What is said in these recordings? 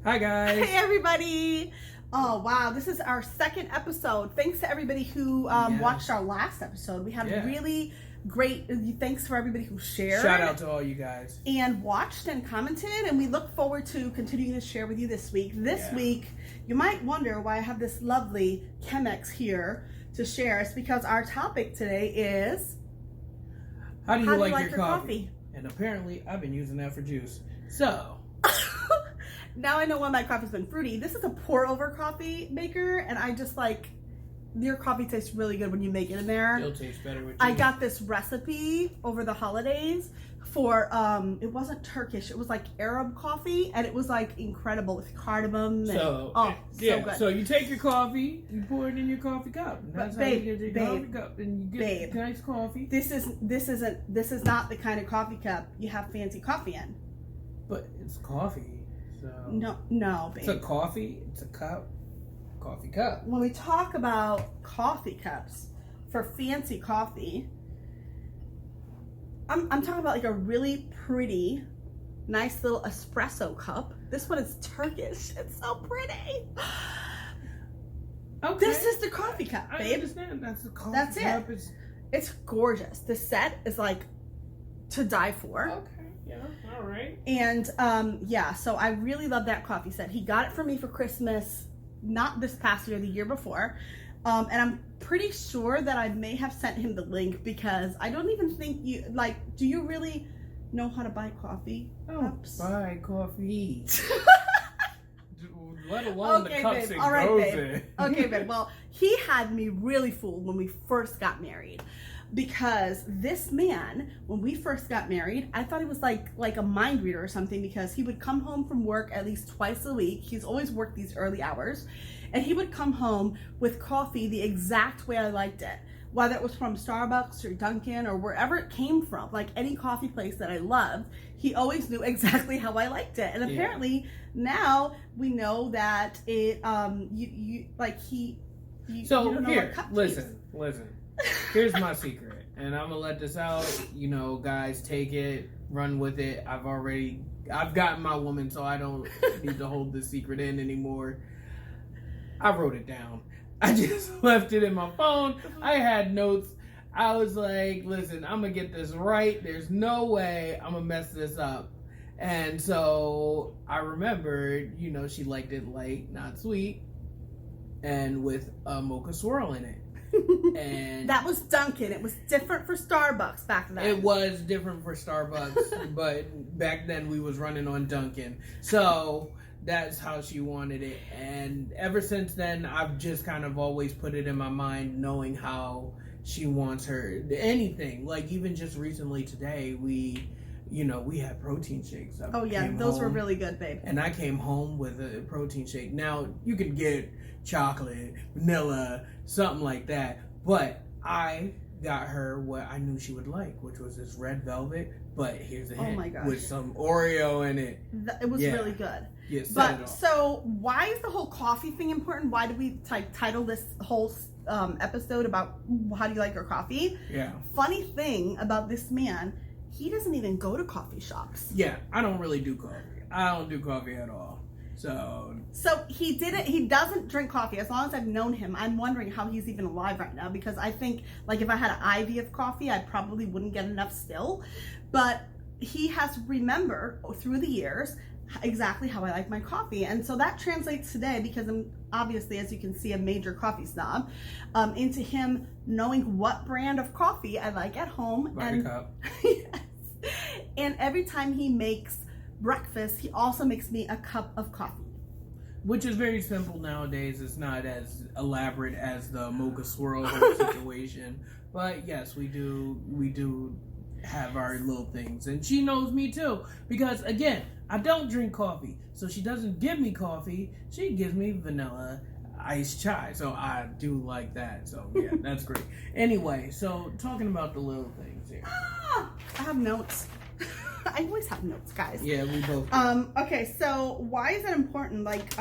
Hi guys. Hey everybody. Oh wow, this is our second episode. Thanks to everybody who watched our last episode. We had really great thanks for everybody who shared. Shout out to all you guys. And watched and commented, and we look forward to continuing to share with you this week. This week, you might wonder why I have this lovely Chemex here to share. It's because our topic today is How do you like your coffee? And apparently I've been using that for juice. So now I know why my coffee's been fruity. This is a pour over coffee maker, and I just like your coffee tastes really good when you make it in there. It'll taste better with juice. I got this recipe over the holidays for it wasn't Turkish, it was like Arab coffee, and it was like incredible with cardamom and so good. So you take your coffee, you pour it in your coffee cup. And that's how you get your coffee cup, and you get nice coffee. This is not the kind of coffee cup you have fancy coffee in. But it's coffee. So No, babe. It's a coffee, it's a cup. Coffee cup. When we talk about coffee cups for fancy coffee, I'm talking about like a really pretty, nice little espresso cup. This one is Turkish. It's so pretty. Okay. This is the coffee cup, babe. I understand. That's the coffee That's cup. it. It's gorgeous. The set is like to die for. Okay. Yeah, all right. And so I really love that coffee set. He got it for me for Christmas, not this past year, the year before. And I'm pretty sure that I may have sent him the link because I don't even think you, like, do you really know how to buy coffee cups? Buy coffee. Let alone the cups it goes in. Okay, babe. Well, he had me really fooled when we first got married. Because this man, when we first got married, I thought he was like a mind reader or something, because he would come home from work at least twice a week. He's always worked these early hours. And he would come home with coffee the exact way I liked it. Whether it was from Starbucks or Dunkin' or wherever it came from, like any coffee place that I loved, he always knew exactly how I liked it. And apparently now we know that it, listen. Here's my secret, and I'm gonna let this out. You know, guys, take it, run with it. I've gotten my woman, so I don't need to hold this secret in anymore. I wrote it down. I just left it in my phone. I had notes. I was like, listen, I'm gonna get this right. There's no way I'm gonna mess this up. And so I remembered, she liked it light, not sweet, and with a mocha swirl in it. And that was Dunkin'. It was different for Starbucks back then. It was different for Starbucks, but back then we was running on Dunkin'. So that's how she wanted it. And ever since then, I've just kind of always put it in my mind, knowing how she wants her anything. Like even just recently today, we had protein shakes. Those were really good, babe. And I came home with a protein shake. Now, you can get chocolate, vanilla, something like that. But I got her what I knew she would like, which was this red velvet. But here's a hint, my gosh, with some Oreo in it. It was really good. Yeah, but so why is the whole coffee thing important? Why did we title this whole episode about how do you like your coffee? Yeah. Funny thing about this man, he doesn't even go to coffee shops. Yeah, I don't really do coffee. I don't do coffee at all. So he didn't. He doesn't drink coffee. As long as I've known him, I'm wondering how he's even alive right now, because I think like if I had an IV of coffee, I probably wouldn't get enough still. But he has remembered through the years exactly how I like my coffee, and so that translates today, because I'm obviously, as you can see, a major coffee snob, into him knowing what brand of coffee I like at home. And cup. Yes. And every time he makes breakfast, he also makes me a cup of coffee, which is very simple nowadays. It's not as elaborate as the mocha swirl situation, but yes, we do have our little things, and she knows me too, because again, I don't drink coffee, so she doesn't give me coffee, she gives me vanilla iced chai, so I do like that. So yeah, that's great. Anyway, so talking about the little things here. I have notes. I always have notes, guys. Yeah, we both do. Okay, so why is that important? Like,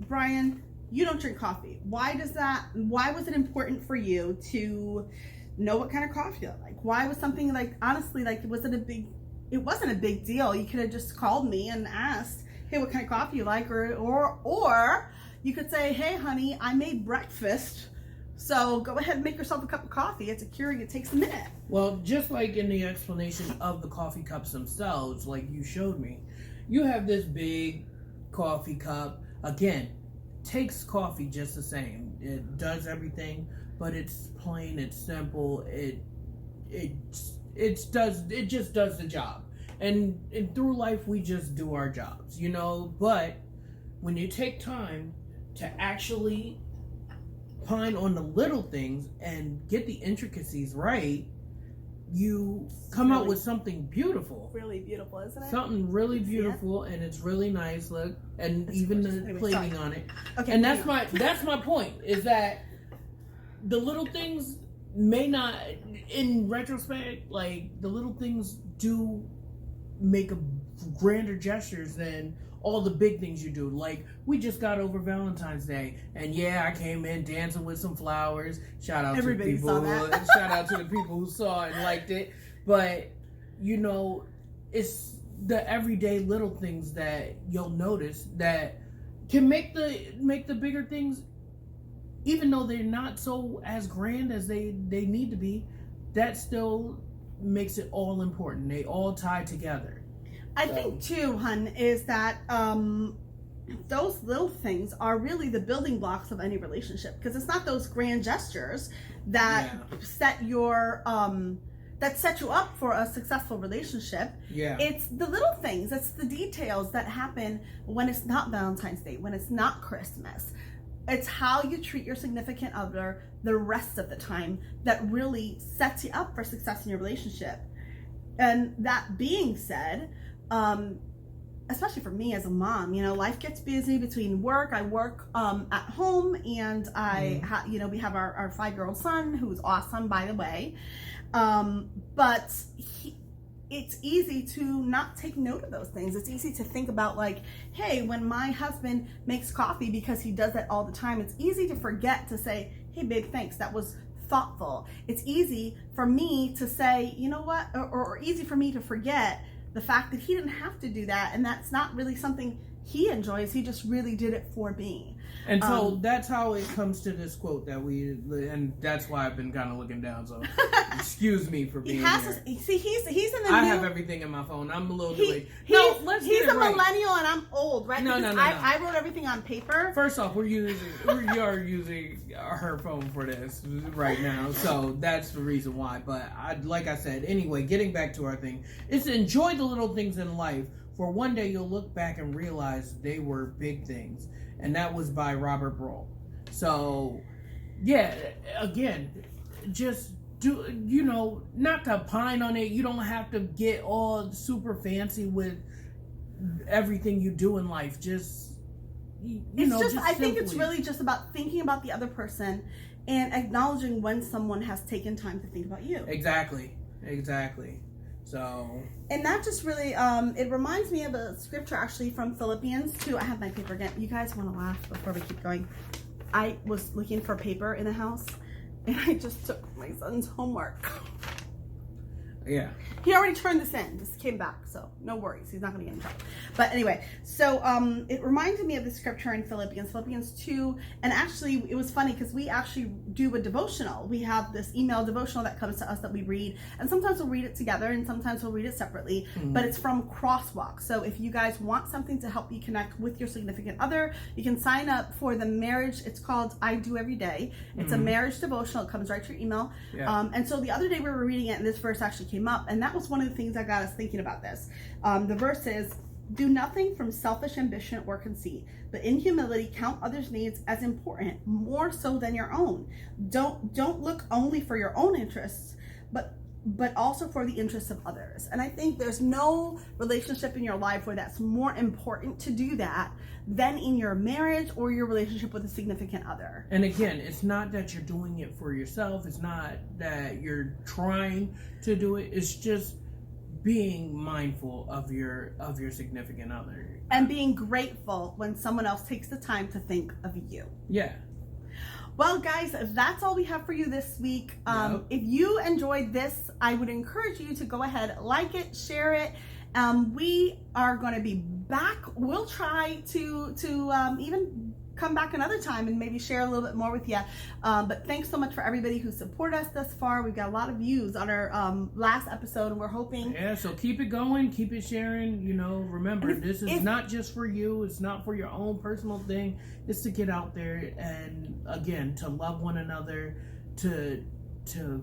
Brian, you don't drink coffee. Why was it important for you to know what kind of coffee you like? Why was something like, honestly, like, it wasn't a big deal. You could have just called me and asked, hey, what kind of coffee you like, or you could say, hey, honey, I made breakfast, so go ahead and make yourself a cup of coffee. It's a Keurig. It takes a minute. Well, just like in the explanation of the coffee cups themselves, like you showed me, you have this big coffee cup. Again, takes coffee just the same. It does everything, but it's plain. It's simple. It just does the job. And through life, we just do our jobs, you know. But when you take time to actually pine on the little things and get the intricacies right, you come out with something beautiful. Really beautiful, isn't it? Something really beautiful, and it's really nice. Look, and It's even gorgeous. the Anyway, plating sorry. on it. Okay, And that's my point, is that the little things may not, in retrospect, like the little things do make a grander gestures than all the big things you do. Like, we just got over Valentine's Day, and yeah, I came in dancing with some flowers. Shout out Everybody to the saw people that. shout out to the people who saw it and liked it. But you know, it's the everyday little things that you'll notice that can make the bigger things, even though they're not so as grand as they need to be, that still makes it all important. They all tie together. I think too, hun, is that those little things are really the building blocks of any relationship, because it's not those grand gestures that set you up for a successful relationship. Yeah. It's the little things. It's the details that happen when it's not Valentine's Day, when it's not Christmas. It's how you treat your significant other the rest of the time that really sets you up for success in your relationship. And that being said, especially for me as a mom, you know, life gets busy between work. I work at home, and we have our 5-year-old son, who's awesome, by the way. But it's easy to not take note of those things. It's easy to think about, like, hey, when my husband makes coffee, because he does that all the time, it's easy to forget to say, hey, babe, thanks. That was thoughtful. It's easy for me to say, you know what, or easy for me to forget the fact that he didn't have to do that, and that's not really something he enjoys. He just really did it for me. And so that's how it comes to this quote that and that's why I've been kind of looking down. So excuse me for being here. See, he's in the I new, have everything in my phone. I'm a little delayed. He's No, a millennial, and I'm old, right? No. I wrote everything on paper. First off, we are using her phone for this right now, so that's the reason why. But like I said, anyway, getting back to our thing, is enjoy the little things in life. For one day you'll look back and realize they were big things. And that was by Robert Brault. So, yeah, again, just do, you know, not to pine on it. You don't have to get all super fancy with everything you do in life. Just, I think it's really just about thinking about the other person and acknowledging when someone has taken time to think about you. Exactly. So, and that just really, it reminds me of a scripture actually from Philippians 2. I have my paper again. You guys want to laugh before we keep going? I was looking for paper in the house, and I just took my son's homework. yeah. He already turned this in. This came back, so no worries. He's not going to get in trouble. But anyway, so it reminded me of the scripture in Philippians 2. And actually, it was funny because we actually do a devotional. We have this email devotional that comes to us that we read. And sometimes we'll read it together, and sometimes we'll read it separately. Mm-hmm. But it's from Crosswalk. So if you guys want something to help you connect with your significant other, you can sign up for the marriage. It's called I Do Every Day. It's a marriage devotional. It comes right to your email. Yeah. And so the other day we were reading it, and this verse actually came up. And that was one of the things that got us thinking about this. The verse is, do nothing from selfish ambition or conceit, but in humility count others' needs as important, more so than your own. Don't look only for your own interests, but also for the interests of others. And I think there's no relationship in your life where that's more important to do that than in your marriage or your relationship with a significant other. And again, it's not that you're doing it for yourself. It's not that you're trying to do it. It's just being mindful of your significant other. And being grateful when someone else takes the time to think of you. Yeah. Well, guys, that's all we have for you this week. If you enjoyed this, I would encourage you to go ahead, like it, share it, We are going to be back. We'll try to even come back another time and maybe share a little bit more with you. But thanks so much for everybody who supported us thus far. We've got a lot of views on our last episode, and we're hoping. Yeah, so keep it going, keep it sharing. You know, remember, this is not just for you. It's not for your own personal thing. It's to get out there and, again, to love one another, to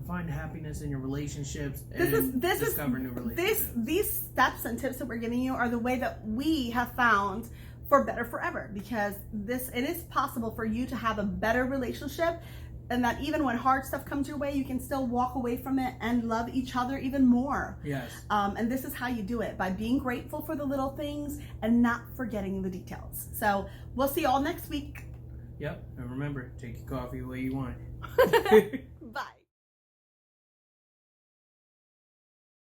find happiness in your relationships and discover new relationships. These steps and tips that we're giving you are the way that we have found for better forever, because it is possible for you to have a better relationship, and that even when hard stuff comes your way, you can still walk away from it and love each other even more. Yes. And this is how you do it, by being grateful for the little things and not forgetting the details. So we'll see you all next week. Yep. And remember, take your coffee the way you want it.